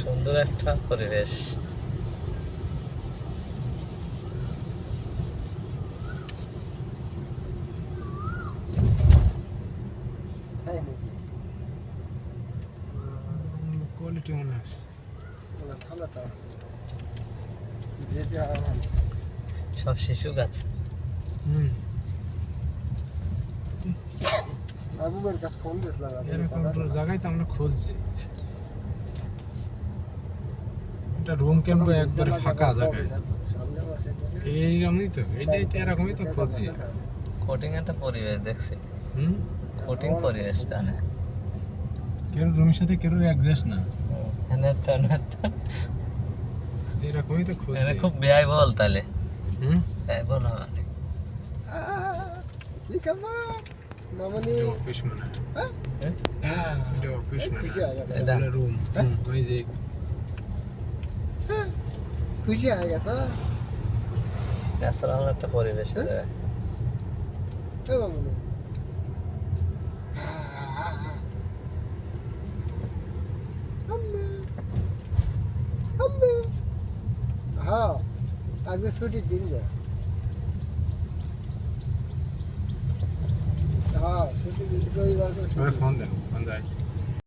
সুন্দর একটা পরিবেশ। কোয়ালিটি মনে হয় সব শিশু গাছ। এরকম জায়গায় তো আমরা খুঁজছি। এটা রুম কিনবো একবারে ফাঁকা জায়গায়, এইরকমই তো, এটাই তো এরকমই তো খুঁজছি। কোটিং একটা পরিবেশ দেখছি। কোটিং পরিবেশ তাহলে কেউ রুমের সাথে কেউ অ্যাডজাস্ট না, এরকমই তো খুঁজছি। খুব ব্যয়বহুল তাহলে। ব্যয়বহুল হবে। অফিস মনে হয়, এটা অফিস মনে হয়, রুম। ওই যে খুশি হয়ে গেছে ন্যাচারাল একটা পরিবেশ। হ্যাঁ, আজকে ছুটির দিন যা। হ্যাঁ, ছুটির দিন রবিবার করে ফোন দেন, ফোন দেয়।